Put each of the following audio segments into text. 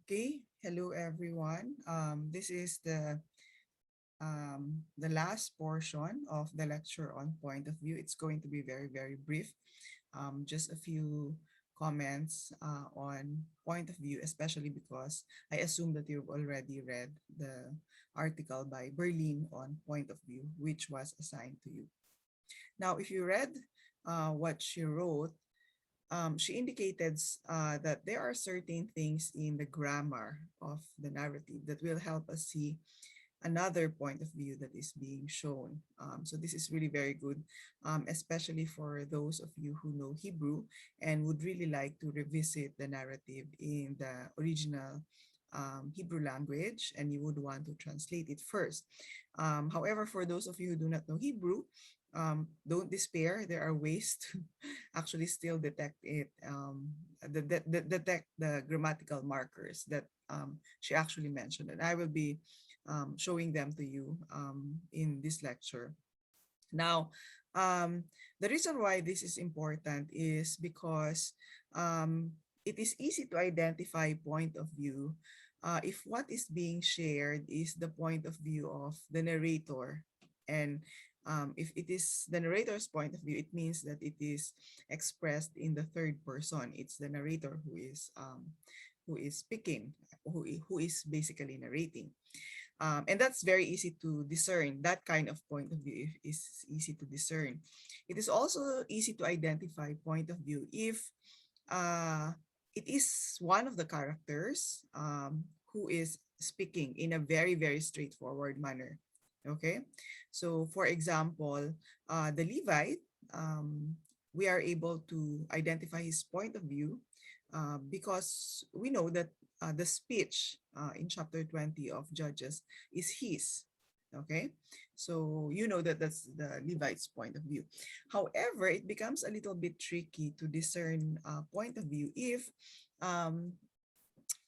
Okay, hello everyone. This is the last portion of the lecture on point of view. It's going to be very brief. Just a few comments on point of view, especially because I assume that you've already read the article by Berlin on point of view, which was assigned to you. Now, if you read what she wrote, she indicated that there are certain things in the grammar of the narrative that will help us see another point of view that is being shown. So this is really very good, especially for those of you who know Hebrew and would really like to revisit the narrative in the original Hebrew language, and you would want to translate it first. However, for those of you who do not know Hebrew, don't despair. There are ways to actually still detect it, detect the grammatical markers that she actually mentioned. And I will be showing them to you in this lecture. Now, the reason why this is important is because it is easy to identify point of view if what is being shared is the point of view of the narrator. And if it is the narrator's point of view, it means that it is expressed in the third person. It's the narrator who is speaking, who is basically narrating. And that's very easy to discern. That kind of point of view is easy to discern. It is also easy to identify point of view if uh, it is one of the characters who is speaking in a very straightforward manner. Okay, so for example, the Levite, we are able to identify his point of view because we know that the speech in chapter 20 of Judges is his. Okay, so you know that that's the Levite's point of view. However, it becomes a little bit tricky to discern point of view if um,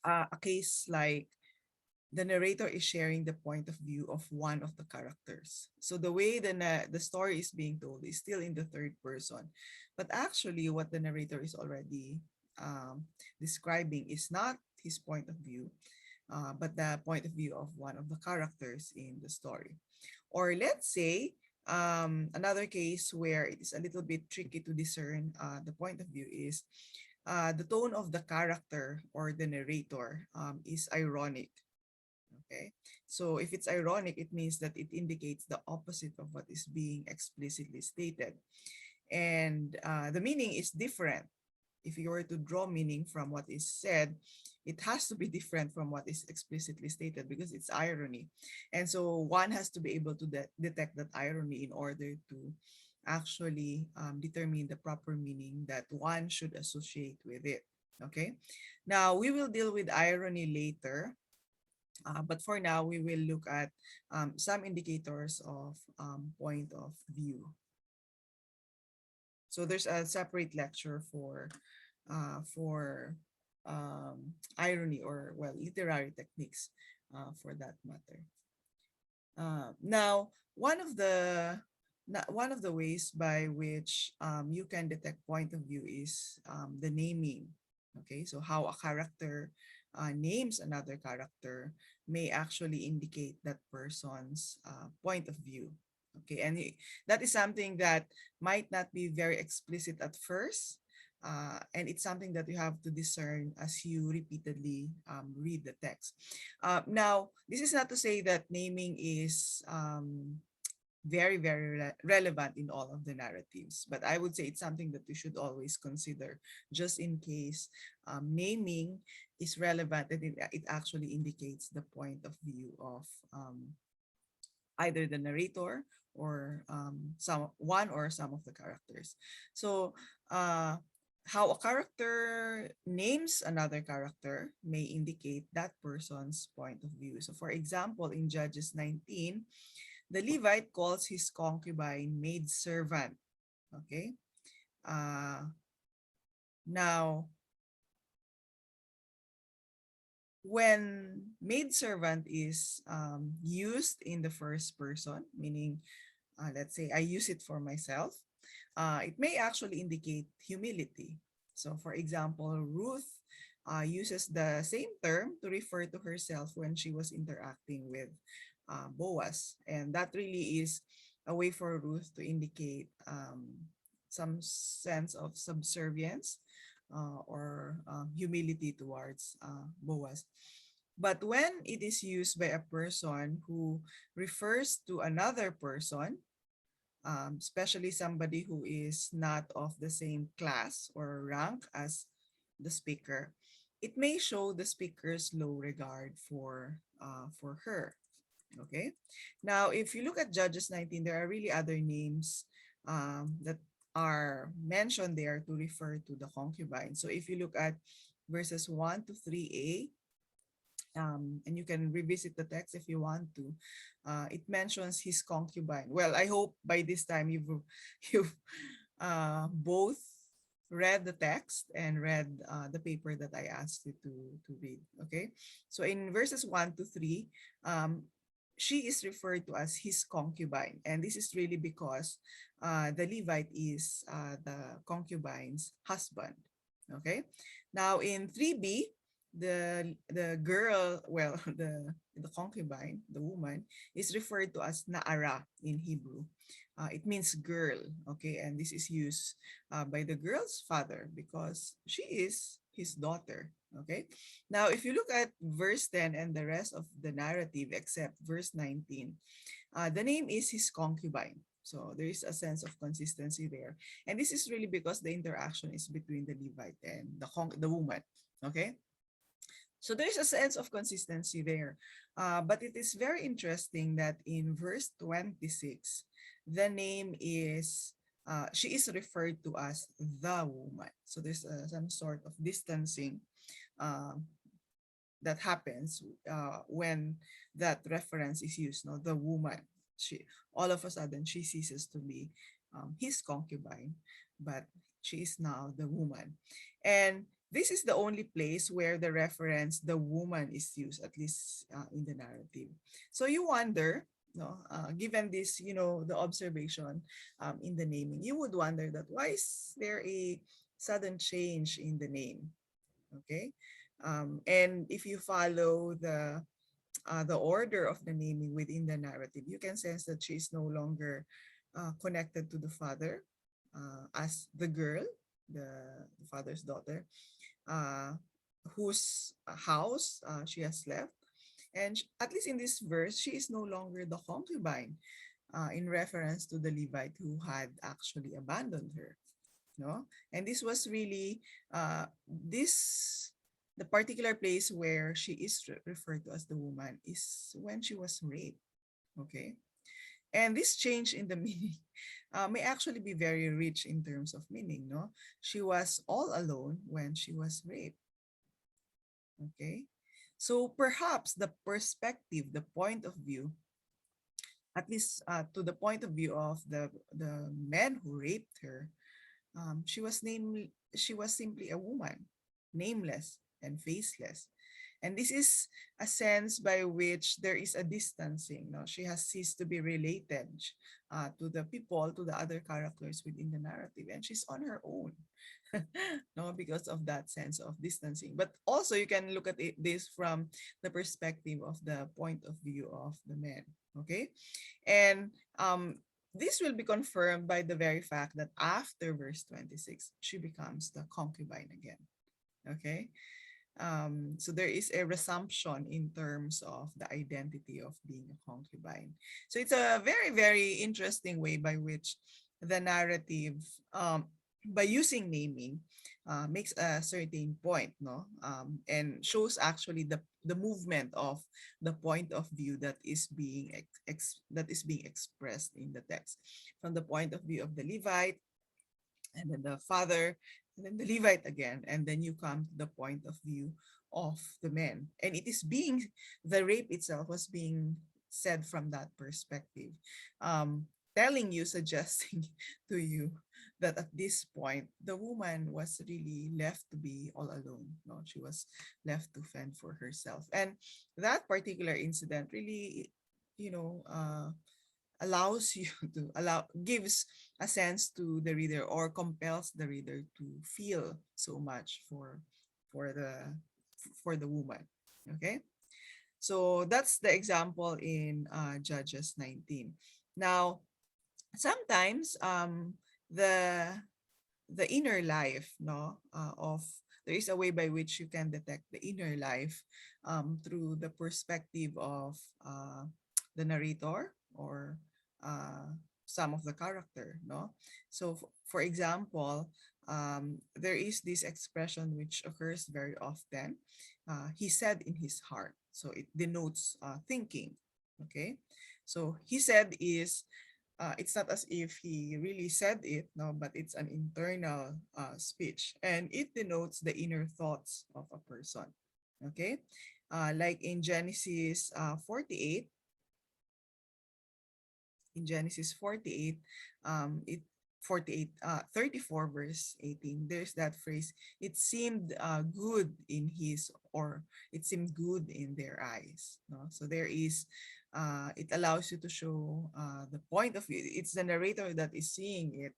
a case like the narrator is sharing the point of view of one of the characters. So the way the story is being told is still in the third person, but actually what the narrator is already describing is not his point of view, but the point of view of one of the characters in the story. Or let's say another case where it is a little bit tricky to discern the point of view is the tone of the character or the narrator is ironic. Okay, so if it's ironic, it means that it indicates the opposite of what is being explicitly stated. And the meaning is different. If you were to draw meaning from what is said, it has to be different from what is explicitly stated because it's irony. And so one has to be able to detect that irony in order to actually determine the proper meaning that one should associate with it. Okay, now we will deal with irony later, but for now, we will look at some indicators of point of view. So there's a separate lecture for irony, or well, literary techniques for that matter. Now, one of the ways by which you can detect point of view is the naming. Okay, so how a character names another character may actually indicate that person's point of view. Okay, and that is something that might not be very explicit at first, and it's something that you have to discern as you repeatedly read the text. Now, this is not to say that naming is very relevant in all of the narratives, but I would say it's something that you should always consider just in case naming is relevant and it actually indicates the point of view of either the narrator or some one or some of the characters. So how a character names another character may indicate that person's point of view. So for example, in Judges 19, the Levite calls his concubine maid servant. Okay. Now, when maid servant is used in the first person, meaning let's say I use it for myself, it may actually indicate humility. So for example, Ruth uses the same term to refer to herself when she was interacting with Boaz. And that really is a way for Ruth to indicate some sense of subservience or humility towards Boaz. But when it is used by a person who refers to another person, especially somebody who is not of the same class or rank as the speaker, it may show the speaker's low regard for her. Okay. Now, if you look at Judges 19, there are really other names that are mentioned there to refer to the concubine. So if you look at verses 1 to 3a, and you can revisit the text if you want to. It mentions his concubine. Well, I hope by this time you've both read the text and read the paper that I asked you to read. Okay, so in verses 1 to 3, um, she is referred to as his concubine, and this is really because the Levite is the concubine's husband. Okay, now in 3b, the girl, well, the concubine, the woman, is referred to as Naara in Hebrew. It means girl, okay, and this is used by the girl's father because she is his daughter. Okay. Now, if you look at verse 10 and the rest of the narrative, except verse 19, the name is his concubine. So there is a sense of consistency there. And this is really because the interaction is between the Levite and the woman. Okay. So there is a sense of consistency there. But it is very interesting that in verse 26, the name is, she is referred to as the woman. So there's some sort of distancing uh, that happens when that reference is used. No, the woman, she, all of a sudden she ceases to be his concubine, but she is now the woman. And this is the only place where the reference the woman is used, at least in the narrative. So you wonder, no, given this, the observation in the naming, you would wonder that why is there a sudden change in the name? Okay. And if you follow the order of the naming within the narrative, you can sense that she is no longer connected to the father as the girl, the father's daughter, uh, whose house she has left. And at least in this verse, she is no longer the concubine in reference to the Levite who had actually abandoned her. No, and this was really this the particular place where she is referred to as the woman is when she was raped. Okay, and this change in the meaning may actually be very rich in terms of meaning. No, she was all alone when she was raped. Okay, so perhaps the perspective, the point of view, at least to the point of view of the men who raped her, she was simply a woman, nameless and faceless. And this is a sense by which there is a distancing. No? She has ceased to be related to the people, to the other characters within the narrative, and she's on her own. No, because of that sense of distancing. But also, you can look at this from the perspective of the point of view of the men. Okay, and this will be confirmed by the very fact that after verse 26, she becomes the concubine again. Okay. So there is a resumption in terms of the identity of being a concubine. So it's a very, very interesting way by which the narrative, by using naming, makes a certain point, no, and shows actually the movement of the point of view that is being that is being expressed in the text, from the point of view of the Levite, and then the father, and then the Levite again, and then you come to the point of view of the men. And it is being, the rape itself was being said from that perspective, telling you, suggesting to you that at this point, the woman was really left to be all alone. No, she was left to fend for herself. And that particular incident really, you know, allows you to allow gives a sense to the reader or compels the reader to feel so much for the woman. Okay, so that's the example in Judges 19. Now, sometimes the the inner life, no, of there is a way by which you can detect the inner life through the perspective of the narrator or uh, some of the character, no. So for example, there is this expression which occurs very often. He said in his heart, so it denotes thinking. Okay, so he said is it's not as if he really said it, no, but it's an internal speech, and it denotes the inner thoughts of a person. Okay, like in Genesis 48, in Genesis 48, it 48 34 verse 18, there's that phrase, it seemed good in his, or it seemed good in their eyes, no. So there is it allows you to show the point of view. It's the narrator that is seeing it,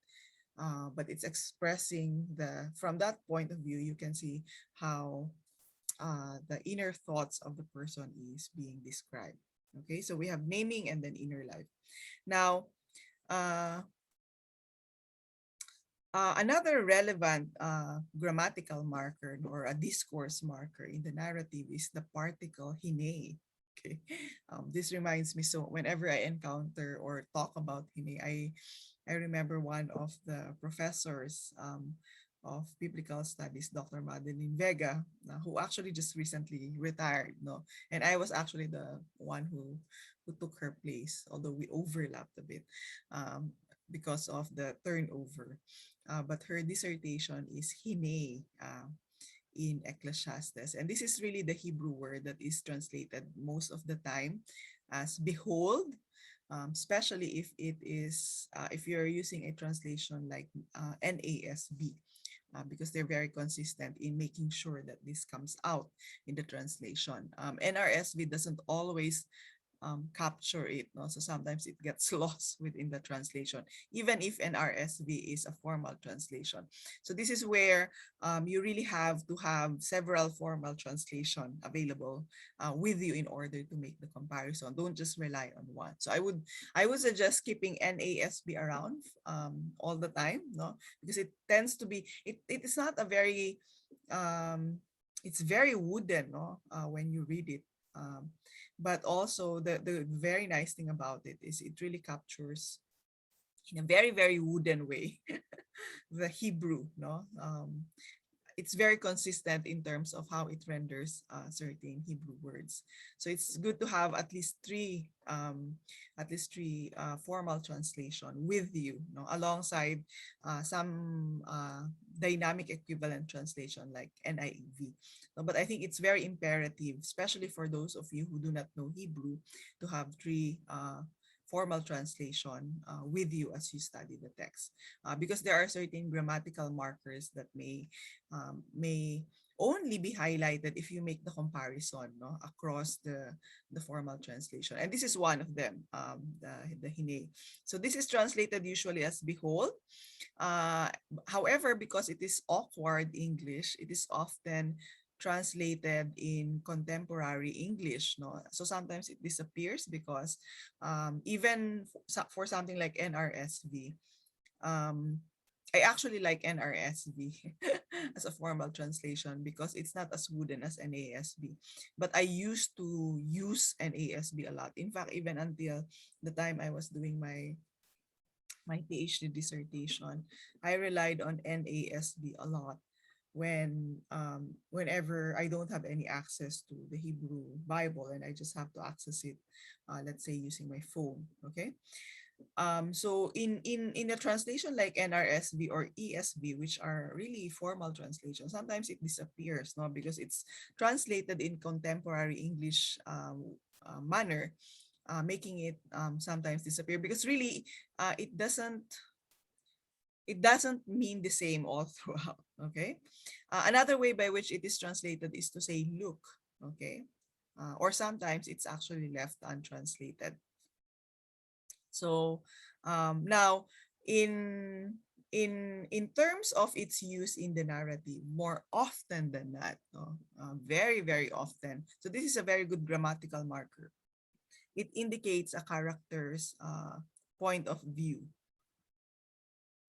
but it's expressing the, from that point of view you can see how the inner thoughts of the person is being described. Okay, so we have naming and then inner life. Now, uh, another relevant grammatical marker or a discourse marker in the narrative is the particle hine. Okay, this reminds me. So whenever I encounter or talk about hine, I remember one of the professors of biblical studies, Dr. Madeline Vega, who actually just recently retired. No, and I was actually the one who took her place, although we overlapped a bit. Because of the turnover. But her dissertation is hine in Ecclesiastes. And this is really the Hebrew word that is translated most of the time as behold, especially if it is, if you're using a translation like NASB. Because they're very consistent in making sure that this comes out in the translation. NRSV doesn't always capture it. No? So sometimes it gets lost within the translation, even if an RSV is a formal translation. So this is where you really have to have several formal translation available with you in order to make the comparison. Don't just rely on one. So I would suggest keeping NASB around all the time, no, because it tends to be it is not a very it's very wooden, no, when you read it. But also the very nice thing about it is it really captures in a very very wooden way the Hebrew, no. It's very consistent in terms of how it renders certain Hebrew words. So it's good to have at least three formal translation with you, no, alongside some dynamic equivalent translation like NIV. No, but I think it's very imperative, especially for those of you who do not know Hebrew, to have three formal translation with you as you study the text, because there are certain grammatical markers that may only be highlighted if you make the comparison, no, across the formal translation, and this is one of them, the hine. So this is translated usually as behold. uh, However, because it is awkward English, it is often translated in contemporary English, no. So sometimes it disappears because even for something like NRSV, um, I actually like NRSV as a formal translation because it's not as wooden as NASB. But I used to use NASB a lot. In fact, even until the time I was doing my PhD dissertation, I relied on NASB a lot whenever I don't have any access to the Hebrew Bible and I just have to access it, let's say using my phone. Okay, so in a translation like NRSV or ESV, which are really formal translations, sometimes it disappears, no, because it's translated in contemporary English manner, making it sometimes disappear because really it doesn't mean the same all throughout. Okay, another way by which it is translated is to say look. Okay, or sometimes it's actually left untranslated. So now in in terms of its use in the narrative, more often than that, no, very very often. So this is a very good grammatical marker. It indicates a character's point of view.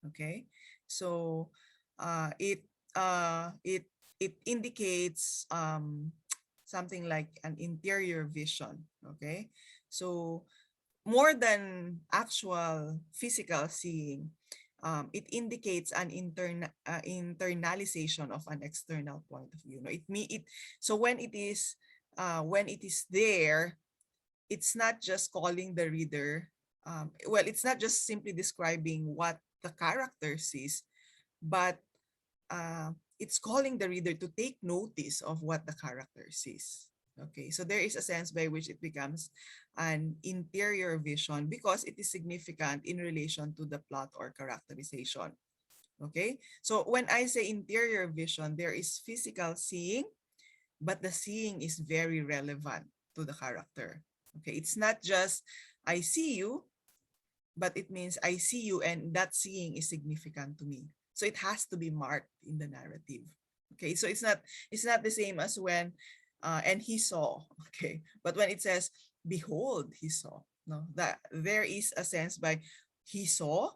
Okay, so uh, it it indicates something like an interior vision. Okay, so more than actual physical seeing, it indicates an internalization of an external point of view. No, it so when it is there, it's not just calling the reader. Well, it's not just simply describing what the character sees, but it's calling the reader to take notice of what the character sees. Okay, so there is a sense by which it becomes an interior vision because it is significant in relation to the plot or characterization. Okay, so when I say interior vision, there is physical seeing, but the seeing is very relevant to the character. Okay, it's not just I see you, but it means I see you and that seeing is significant to me. So it has to be marked in the narrative. Okay, so it's not the same as when and he saw. Okay, but when it says behold, he saw. No, that there is a sense by he saw,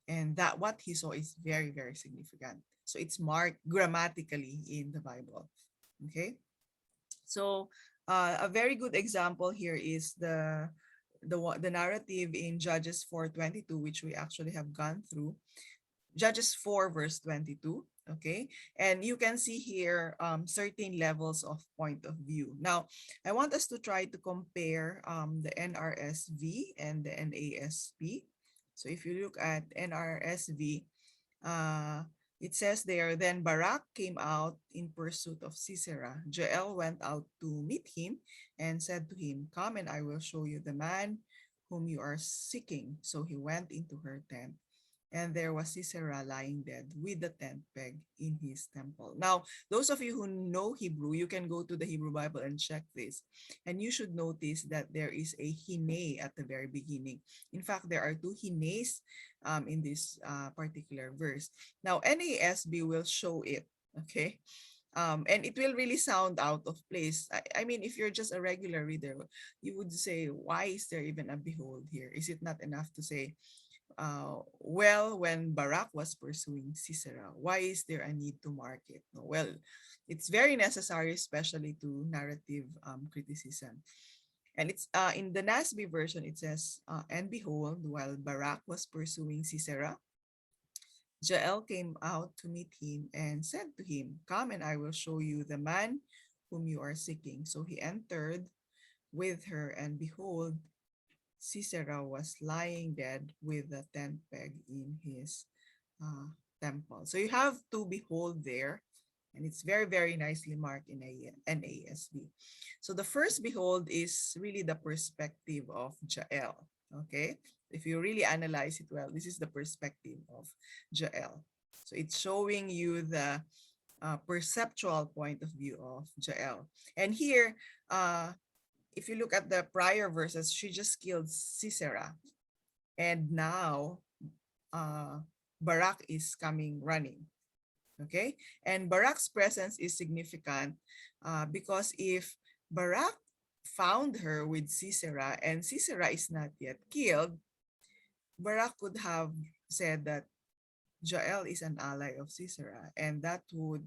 and that what he saw is very very significant. So it's marked grammatically in the Bible. Okay, so a very good example here is the narrative in Judges 4:22, which we actually have gone through. Judges 4 verse 22. Okay, and you can see here certain levels of point of view. Now, I want us to try to compare the NRSV and the NASB. So if you look at NRSV, uh, it says there, then Barak came out in pursuit of Sisera. Jael went out to meet him and said to him, come and I will show you the man whom you are seeking. So he went into her tent, and there was Sisera lying dead with the tent peg in his temple. Now, those of you who know Hebrew, you can go to the Hebrew Bible and check this. And you should notice that there is a hine at the very beginning. In fact, there are two hines in this particular verse. Now, NASB will show it, okay? And it will really sound out of place. I mean, if you're just a regular reader, you would say, why is there even a behold here? Is it not enough to say, well, when Barak was pursuing Sisera, why is there a need to mark it? No, well, it's very necessary, especially to narrative criticism. And it's in the NASB version, it says, and behold, while Barak was pursuing Sisera, Jael came out to meet him and said to him, come and I will show you the man whom you are seeking. So he entered with her, and behold, Sisera was lying dead with a tent peg in his uh, temple. So you have to behold there, and it's very, very nicely marked in NASB. So the first behold is really the perspective of Jael. Okay, if you really analyze it well, this is the perspective of Jael. So it's showing you the perceptual point of view of Jael. And here, if you look at the prior verses, she just killed Sisera. And now Barak is coming running. Okay? And Barak's presence is significant because if Barak found her with Sisera and Sisera is not yet killed, Barak could have said that Jael is an ally of Sisera, and that would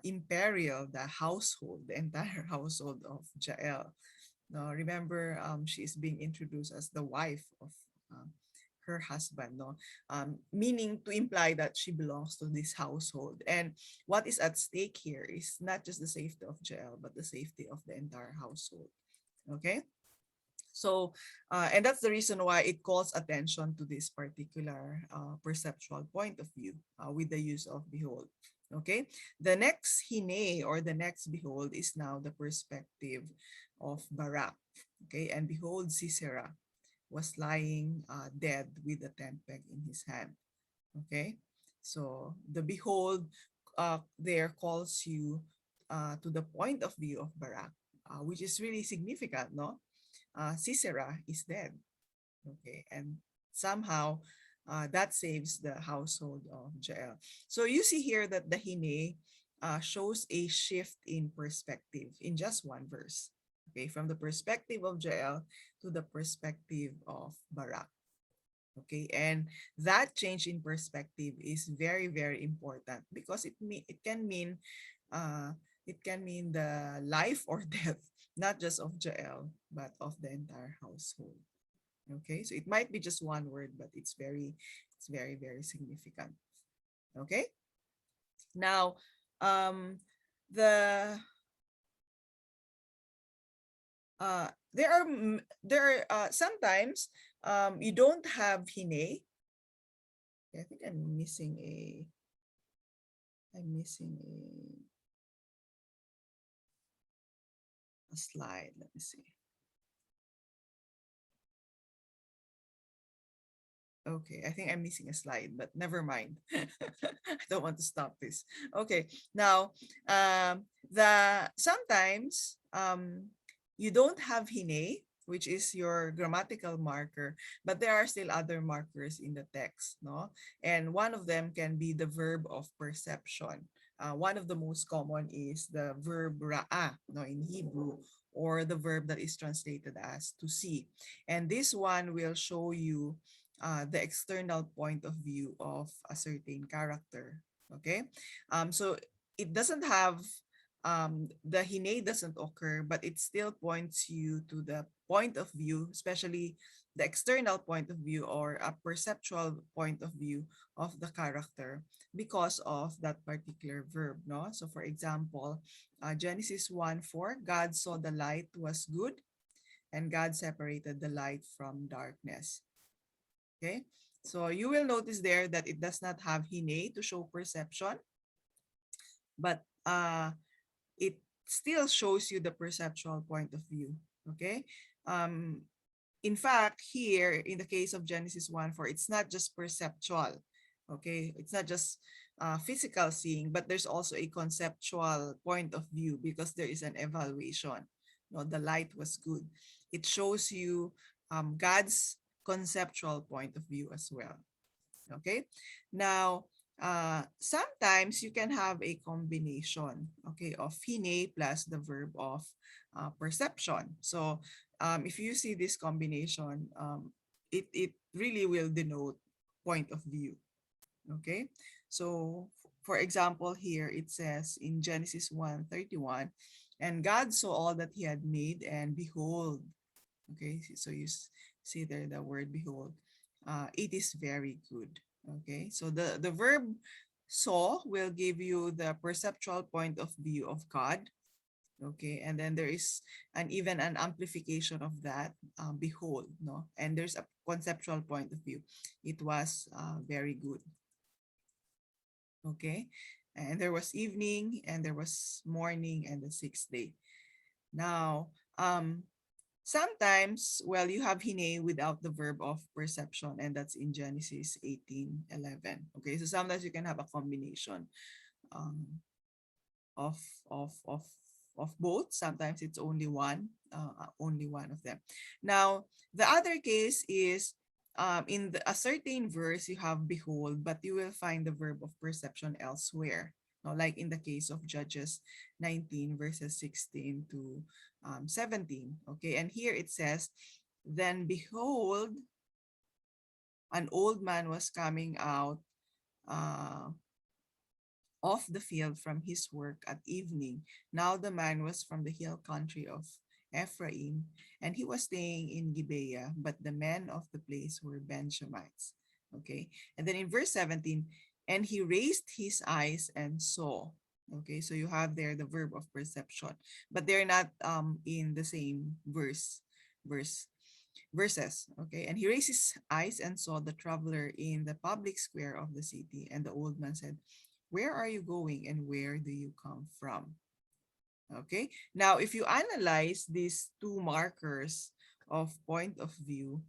imperil the household, the entire household of Jael. No, remember, she is being introduced as the wife of her husband, no, meaning to imply that she belongs to this household. And what is at stake here is not just the safety of Jael, but the safety of the entire household. Okay. So, and that's the reason why it calls attention to this particular perceptual point of view with the use of behold. Okay, the next hine or the next behold is now the perspective of Barak. Okay, and behold, Sisera was lying dead with a tent peg in his hand. Okay, so the behold there calls you to the point of view of Barak, which is really significant, no? Sisera is dead. Okay, and somehow that saves the household of Jael. So you see here that the Hine shows a shift in perspective in just one verse. Okay, from the perspective of Jael to the perspective of Barak. Okay, and that change in perspective is very, very important because uh, it can mean the life or death, not just of Jael, but of the entire household. Okay, so it might be just one word, but it's very, very significant. Okay, now, um, the there are sometimes you don't have hine. I think I'm missing a slide. Let me see. Okay, I think I'm missing a slide, but never mind. I don't want to stop this. Okay, now the sometimes you don't have hine, which is your grammatical marker, but there are still other markers in the text, no? And one of them can be the verb of perception. One of the most common is the verb ra'a, no, in Hebrew, or the verb that is translated as to see. And this one will show you the external point of view of a certain character. Okay, so it doesn't have the hine doesn't occur, but it still points you to the point of view, especially the external point of view or a perceptual point of view of the character because of that particular verb. No, so for example, Genesis 1:4, God saw the light was good, and God separated the light from darkness. Okay, so you will notice there that it does not have hine to show perception, but it still shows you the perceptual point of view. Okay, um, in fact, here in the case of Genesis 1:4, it's not just perceptual. Okay, it's not just physical seeing, but there's also a conceptual point of view because there is an evaluation. No, the light was good. It shows you God's conceptual point of view as well. Okay, now sometimes you can have a combination, okay, of hine plus the verb of perception. So if you see this combination, it really will denote point of view. Okay, so for example, here it says in Genesis 1:31, and God saw all that he had made, and behold, okay, so you see there the word behold, it is very good. Okay, so the verb saw will give you the perceptual point of view of God. Okay, and then there is an even an amplification of that, behold, no, and there's a conceptual point of view, it was very good. Okay, and there was evening and there was morning and the sixth day. Now sometimes, well, you have hine without the verb of perception, and that's in Genesis 18:11. Okay, so sometimes you can have a combination um, of, of, of, of both. Sometimes it's only one of them. Now, the other case is a certain verse you have behold, but you will find the verb of perception elsewhere. No, like in the case of Judges 19 verses 16 to 17. Okay, and here it says, then behold, an old man was coming out uh, off the field from his work at evening. Now the man was from the hill country of Ephraim, and he was staying in Gibeah, but the men of the place were Benjamites. Okay, and then in verse 17, and he raised his eyes and saw. Okay, so you have there the verb of perception, but they're not in the same verse verses. Okay, and he raised his eyes and saw the traveler in the public square of the city, and the old man said, where are you going and where do you come from? Okay, now if you analyze these two markers of point of view,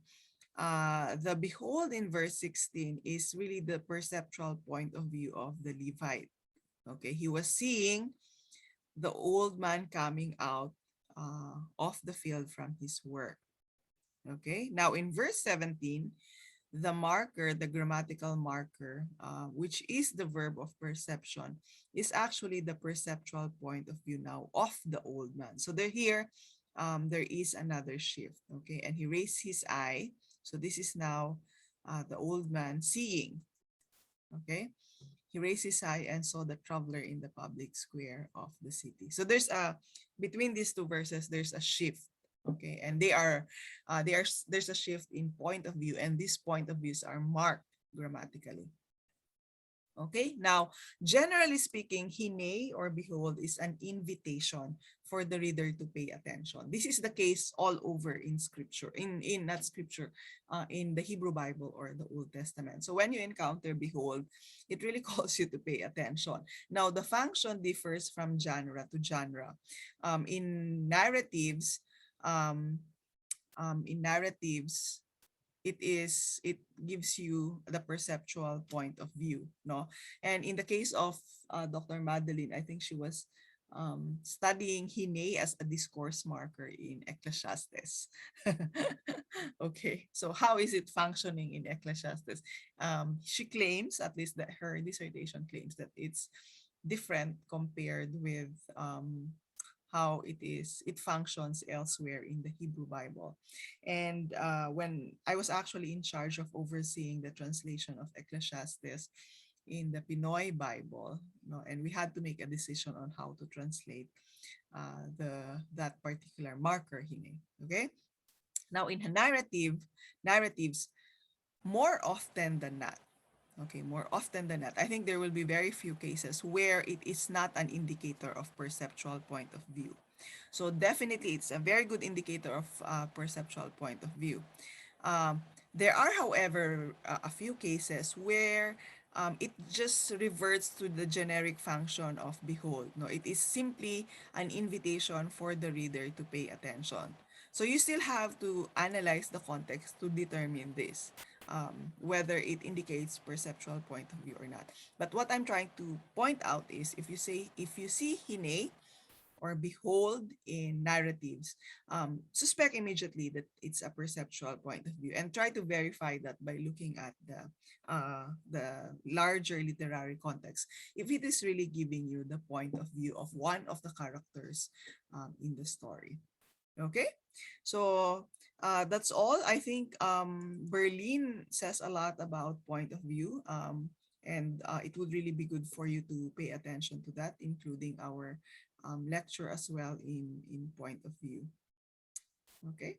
the behold in verse 16 is really the perceptual point of view of the Levite. Okay, he was seeing the old man coming out off the field from his work. Okay, now in verse 17, the marker, the grammatical marker, which is the verb of perception, is actually the perceptual point of view now of the old man. So there here, there is another shift, okay? And he raised his eye. So this is now the old man seeing, okay? He raised his eye and saw the traveler in the public square of the city. So there's a, between these two verses, there's a shift. Okay, and there's a shift in point of view, and these point of views are marked grammatically. Okay, now, generally speaking, hine or behold is an invitation for the reader to pay attention. This is the case all over in scripture, in not scripture, in the Hebrew Bible or the Old Testament. So when you encounter behold, it really calls you to pay attention. Now, the function differs from genre to genre. In narratives, um, it gives you the perceptual point of view, no? And in the case of Dr. Madeline, I think she was studying hine as a discourse marker in Ecclesiastes. Okay, so how is it functioning in Ecclesiastes? She claims, at least that her dissertation claims, that it's different compared with how it functions elsewhere in the Hebrew Bible. And when I was actually in charge of overseeing the translation of Ecclesiastes in the Pinoy Bible, and we had to make a decision on how to translate the that particular marker hine. Okay. Now in narratives, more often than not, okay, more often than not, I think there will be very few cases where it is not an indicator of perceptual point of view. So definitely, it's a very good indicator of perceptual point of view. There are, however, a few cases where it just reverts to the generic function of behold. No, it is simply an invitation for the reader to pay attention. So you still have to analyze the context to determine this, whether it indicates perceptual point of view or not. But what I'm trying to point out is if you see hine or behold in narratives, suspect immediately that it's a perceptual point of view and try to verify that by looking at the larger literary context, if it is really giving you the point of view of one of the characters in the story. Okay, so that's all. I think Berlin says a lot about point of view, and it would really be good for you to pay attention to that, including our lecture as well in point of view. Okay.